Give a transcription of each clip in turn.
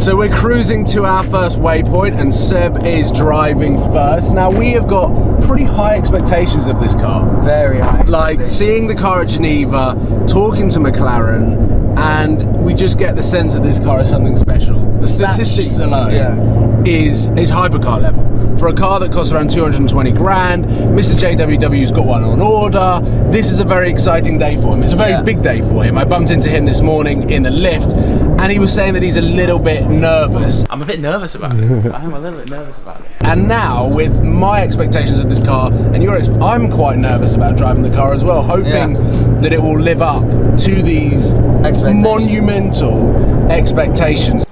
So we're cruising to our first waypoint and Seb is driving first. Now we have got pretty high expectations of this car. Very high. Like seeing the car at Geneva, talking to McLaren, and we just get the sense that this car is something special. The statistics alone is hypercar level. For a car that costs around 220 grand, Mr. JWW's got one on order. This is a very exciting day for him. It's a very big day for him. I bumped into him this morning in the lift and he was saying that he's a little bit nervous. I'm a bit nervous about it. I'm a little bit nervous about it. And now, with my expectations of this car and your I'm quite nervous about driving the car as well, hoping that it will live up to these monumental expectations.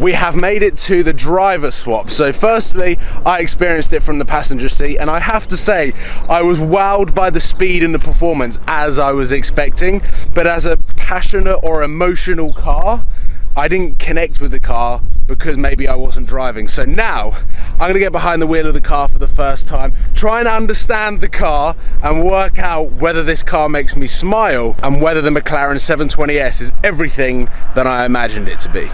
We have made it to the driver swap. So firstly, I experienced it from the passenger seat and I have to say, I was wowed by the speed and the performance as I was expecting, but as a passionate or emotional car, I didn't connect with the car because maybe I wasn't driving. So now, I'm gonna get behind the wheel of the car for the first time, try and understand the car and work out whether this car makes me smile and whether the McLaren 720S is everything that I imagined it to be.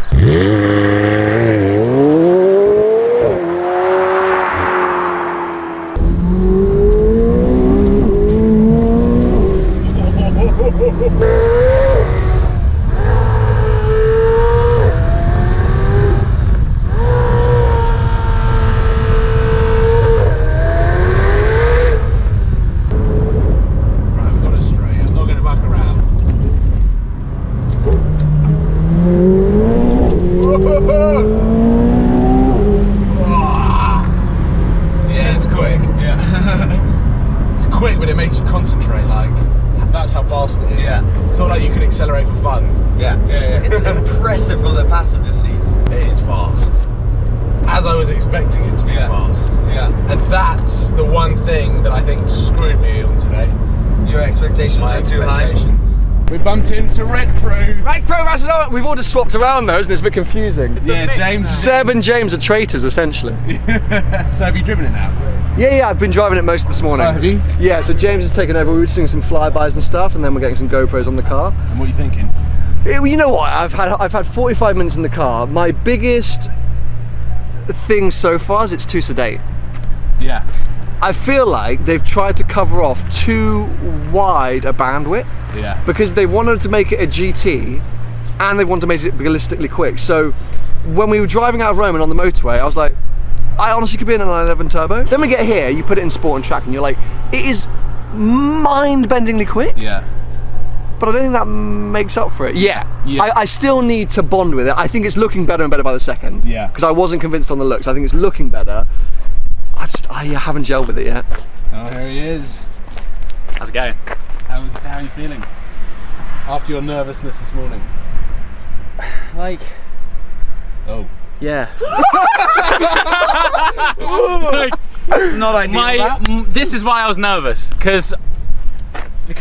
Yeah, it's quick. Yeah. It's quick, but it makes you concentrate. Like, that's how fast it is. Yeah. It's not like you can accelerate for fun. Yeah. It's impressive from the passenger seat. It is fast. As I was expecting it to be fast. Yeah. And that's the one thing that I think screwed me on today. Your expectations are too high. We bumped into Red Crew. Red Crew, we've all just swapped around though, isn't it? It's a bit confusing. Yeah, James. Seb and James are traitors, essentially. So have you driven it now? Yeah, I've been driving it most of this morning. Oh, have you? Yeah, so James has taken over. We were doing some flybys and stuff, and then we're getting some GoPros on the car. And what are you thinking? You know what? I've had 45 minutes in the car. My biggest thing so far is it's too sedate. Yeah. I feel like they've tried to cover off too wide a bandwidth. Yeah. Because they wanted to make it a GT and they wanted to make it ballistically quick. So when we were driving out of Rome and on the motorway, I was like, I honestly could be in an 911 turbo. Then we get here, you put it in sport and track and you're like, it is mind-bendingly quick. Yeah. But I don't think that makes up for it. Yeah. I still need to bond with it. I think it's looking better and better by the second. Yeah. Because I wasn't convinced on the looks. I think it's looking better. I haven't gelled with it yet. Oh, here he is. How's it going? How are you feeling after your nervousness this morning? Like, oh. Yeah. Like, that's not ideal. This is why I was nervous, because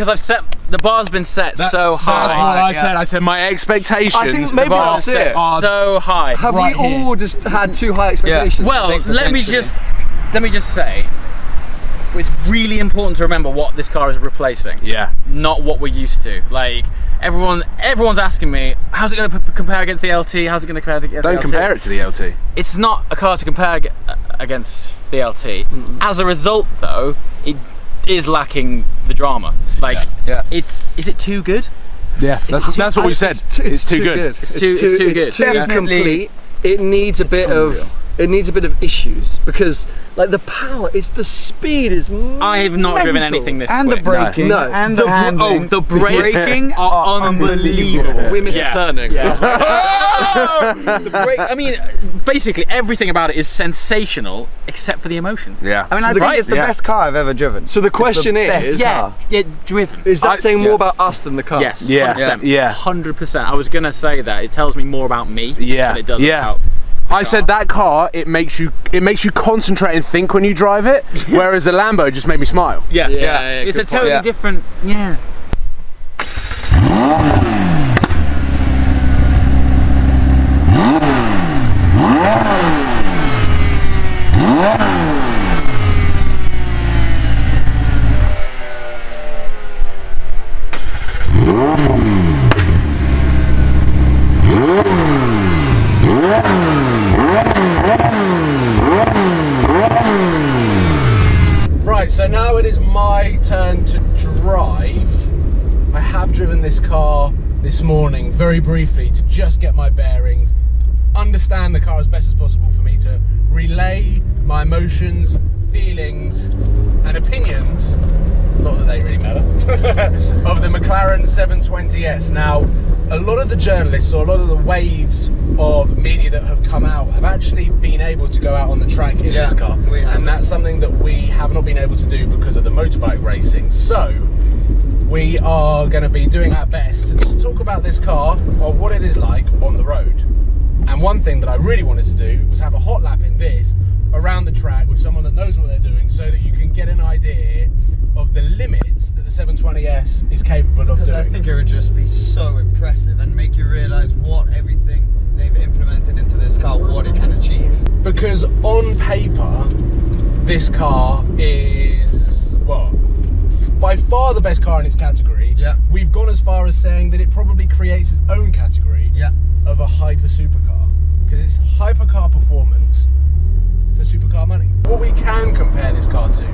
I've set the bar's been set so high. That's what I said. I said my expectations. I think maybe that's it. So high. Have we all just had too high expectations? Yeah. Well, let me just say, it's really important to remember what this car is replacing. Yeah. Not what we're used to. Like, everyone's asking me, how's it going to compare against the LT? How's it going to compare against the LT? Don't compare it to the LT. It's not a car to compare against the LT. As a result, though, it is lacking the drama. Like, Yeah. is it too good? Yeah, that's what we said. It's too good. It's too good. It's too Yeah. complete. It needs a bit of issues because like the power, the speed is I have not driven mental. anything this And quick. the braking, No. and the handling. the braking are unbelievable. We missed the turning. Yeah. The brake, I mean, basically everything about it is sensational except for the emotion. Yeah. I mean, I think it's the best car I've ever driven. So the question is, Yeah, driven. is that saying more about us than the car? Yes, Yeah. 100%. Yeah. 100%. I was gonna say that it tells me more about me Yeah. than it does Yeah. about. I said that car, it makes you concentrate and think when you drive it, whereas the Lambo just made me smile. Yeah, Yeah, it's a good totally point. different. Yeah. Right, so now it is my turn to drive. I have driven this car this morning very briefly to just get my bearings, understand the car as best as possible for me to relay my emotions, feelings and opinions, not that they really matter, of the McLaren 720S. Now, a lot of the journalists or a lot of the waves of media that have come out have actually been able to go out on the track in this car, and that's something that we have not been able to do because of the motorbike racing. So we are going to be doing our best to talk about this car or what it is like on the road. And one thing that I really wanted to do was have a hot lap in this around the track with someone that knows what they're doing, so that you can get an idea of the limits that the 720S is capable of doing. Because I think it would just be so impressive and make you realise what everything they've implemented into this car, what it can achieve. Because on paper, this car is, well, by far the best car in its category. Yeah. We've gone as far as saying that it probably creates its own category of a hyper supercar, because it's hypercar performance for supercar money. What we can compare this car to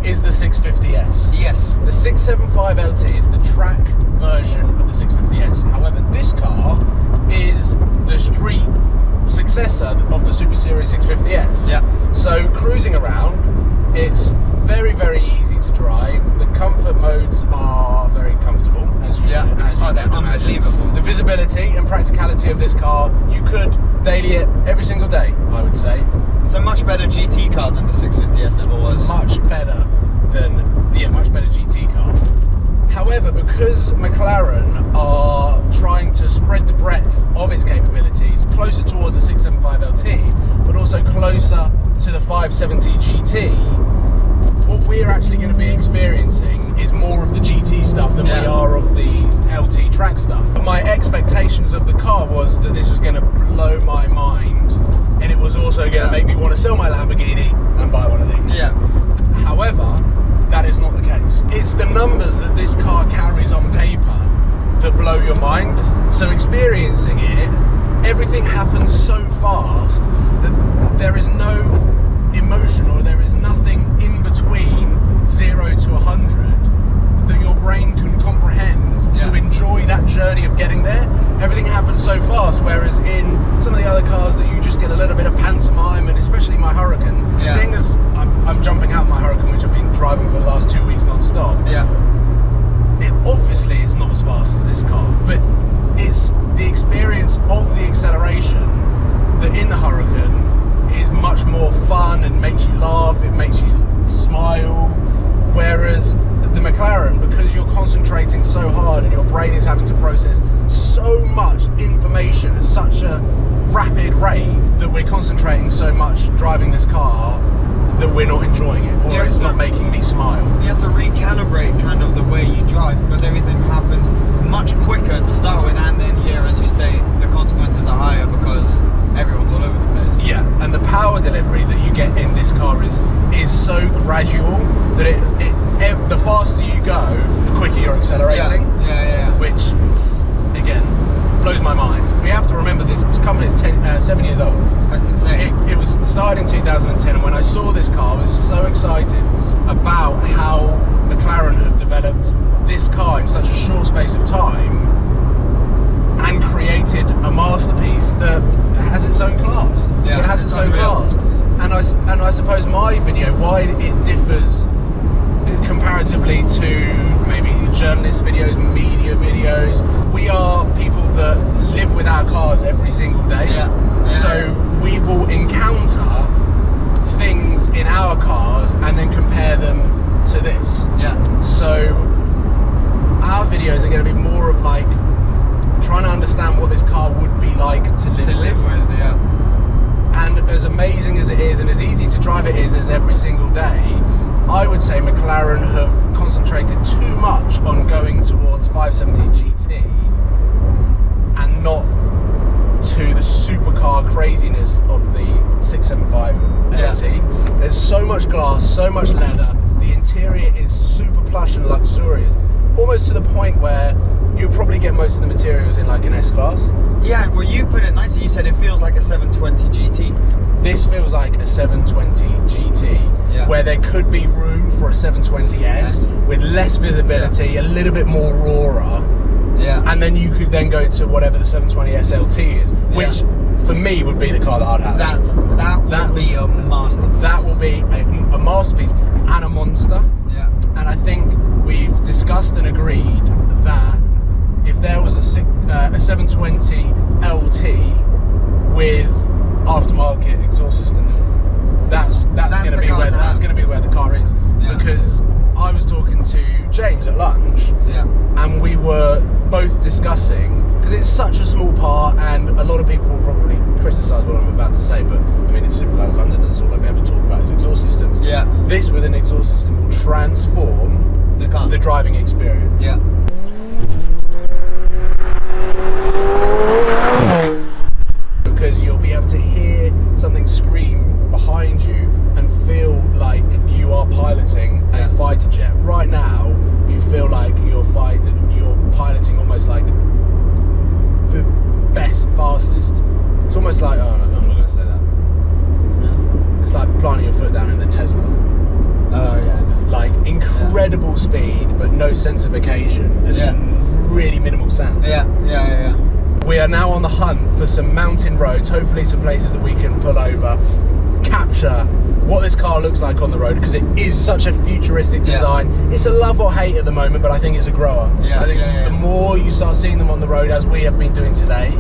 is the 650S. Yes. The 675LT is the track version of the 650S. However, this car is the street successor of the Super Series 650S. Yeah. So cruising around, it's very, very easy to drive. The comfort modes are very comfortable, as you they're can imagine. unbelievable. The visibility and practicality of this car, you could daily it every single day, I would say. It's a much better GT car than the 650S ever was. Much better GT car. However, because McLaren are trying to spread the breadth of its capabilities closer towards the 675LT, but also closer to the 570 GT, what we're actually going to be experiencing is more of the GT stuff than we are of the LT track stuff. But my expectations of the car was that this was going to blow my mind, and it was also going to make me want to sell my Lamborghini and buy one of these. Yeah. However, that is not the case. It's the numbers that this car carries on paper that blow your mind. So experiencing it, everything happens so fast that there is no emotion, or there is nothing in between 0 to 100 that your brain can comprehend to enjoy that journey of getting there. Everything happens so fast, whereas in some of the other cars that you just get a little bit of pantomime, and especially my Hurricane, seeing as I'm jumping out my Hurricane, which I've been driving for the last 2 weeks non-stop, it obviously is not as fast as this car, but it's the experience of the acceleration that in the Hurricane is much more fun and makes you laugh, it makes you smile, whereas the McLaren, because you're concentrating so hard and your brain is having to process so much information at such a rapid rate, that we're concentrating so much driving this car that we're not enjoying it, or it's not making me smile. You have to recalibrate kind of the way you drive, because everything happens much quicker to start with, and then here, as you say, the consequences are higher because everyone's all over the place. Yeah, and the power delivery that you get in this car is so gradual that the faster you go, the quicker you're accelerating. Which, again, blows my mind. We have to remember this company is 7 years old. That's insane. It was started in 2010, and when I saw this car, I was so excited about how McLaren have has its own class. Yeah, it has its own class. And I suppose my video, why it differs comparatively to maybe journalist videos, media videos, we are people that live with our cars every single day. So we will encounter things in our cars and then compare them to this. So our videos are going to be more of like trying to understand what this car would be like to live with. And as amazing as it is and as easy to drive it is as every single day, I would say McLaren have concentrated too much on going towards 570 GT and not to the supercar craziness of the 675 LT. There's so much glass, so much leather, the interior is super plush and luxurious, almost to the point where you'll probably get most of the materials in like an S-Class. Yeah, well you put it nicely, you said it feels like a 720 GT. This feels like a 720 GT, where there could be room for a 720S with less visibility, a little bit more raw. And then you could then go to whatever the 720S LT is, which for me would be the car that I'd have. That will be a masterpiece. That will be a masterpiece and a monster. And I think we've discussed and agreed that if there was a 720 LT with aftermarket exhaust system, that's going to be where the car is. Because I was talking to James at lunch, and we were both discussing, because it's such a small part, and a lot of people will probably criticise what I'm about to say, but I mean, it's Supercars London, that's all I've ever talked about is exhaust systems. This with an exhaust system will transform the driving experience. Because you'll be able to hear something scream behind you and feel like you are piloting a fighter jet. Right now, you feel like you're piloting almost like the best, fastest. It's almost like, oh no, I'm not going to say that. It's like planting your foot down in a Tesla. Like incredible speed, but no sense of occasion, and really minimal sound. We are now on the hunt for some mountain roads, hopefully some places that we can pull over, capture what this car looks like on the road, because it is such a futuristic design. It's a love or hate at the moment, but I think it's a grower. I think the more you start seeing them on the road, as we have been doing today,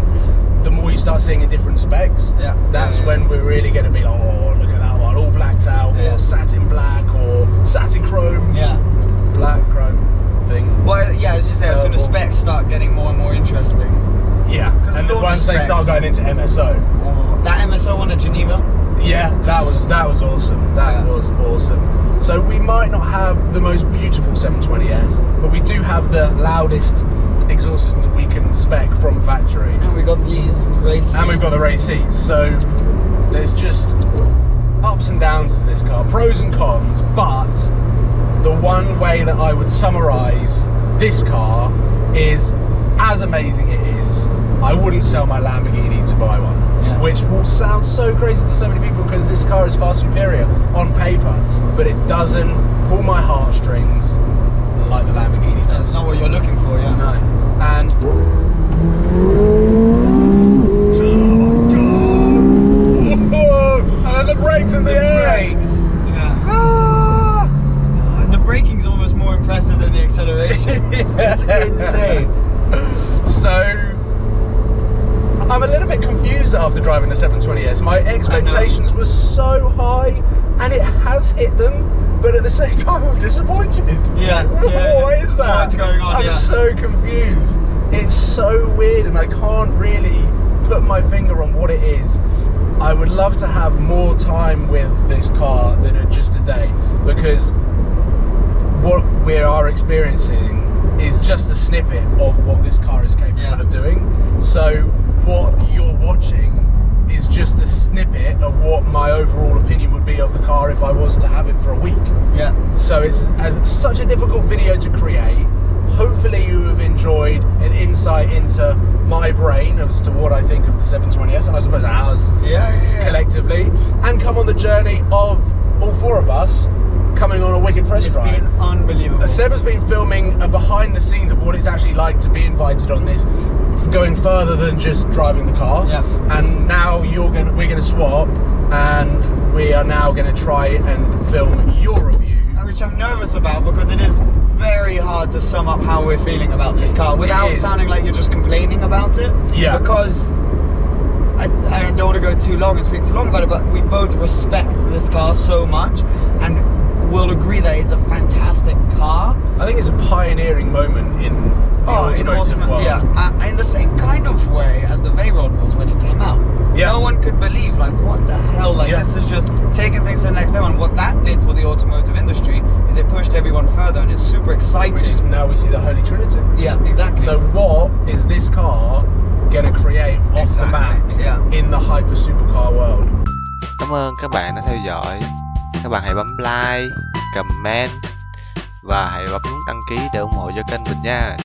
the more you start seeing in different specs. That's when we're really going to be like, oh, look at that one, all blacked out, or satin black, or satin chrome, black chrome thing. Well, as you say, as soon as specs start getting more and more interesting. And once they start going into MSO. That MSO one at Geneva? That was awesome. That was awesome. So we might not have the most beautiful 720S, but we do have the loudest exhaust system that we can spec from factory. And we got these race seats. And we've got the race seats. So there's just ups and downs to this car, pros and cons, but the one way that I would summarise this car is, as amazing it is, I wouldn't sell my Lamborghini to buy one. Which will sound so crazy to so many people because this car is far superior on paper, but it doesn't pull my heartstrings like the Lamborghini does. That's not what you're looking for, No. And and then the brakes in the air. Brakes. The braking's almost more impressive than the acceleration. It's insane. So I'm a little bit confused after driving the 720S. My expectations were so high, and it has hit them, but at the same time I'm disappointed. What is that? What's going on? I'm so confused. It's so weird, and I can't really put my finger on what it is. I would love to have more time with this car than just a day, because what we are experiencing is just a snippet of what this car is capable of doing. So what you're watching is just a snippet of what my overall opinion would be of the car if I was to have it for a week. So it's such a difficult video to create. Hopefully you have enjoyed an insight into my brain as to what I think of the 720S, and I suppose ours collectively, and come on the journey of all four of us coming on a wicked press It's drive. been unbelievable. Seb has been filming a behind the scenes of what it's actually like to be invited on this, going further than just driving the car. Yeah. And now we're gonna swap, and we are now gonna try and film your review. Which I'm nervous about because it is very hard to sum up how we're feeling about this car without sounding like you're just complaining about it. Yeah. Because I don't want to go too long and speak too long about it, but we both respect this car so much and we'll agree that it's a fantastic car. I think it's a pioneering moment in the automotive world. Yeah, in the same kind of way as the Veyrod was when it came out. Yeah. No one could believe, like, what the hell, like, this is just taking things to the next level. And what that did for the automotive industry is it pushed everyone further, and it's super exciting. Which is now we see the Holy Trinity. Yeah, exactly. So what is this car gonna create off the back in the hyper supercar world? Cảm ơn các bạn đã theo dõi. Các bạn hãy bấm like, comment và hãy bấm nút đăng ký để ủng hộ cho kênh mình nha.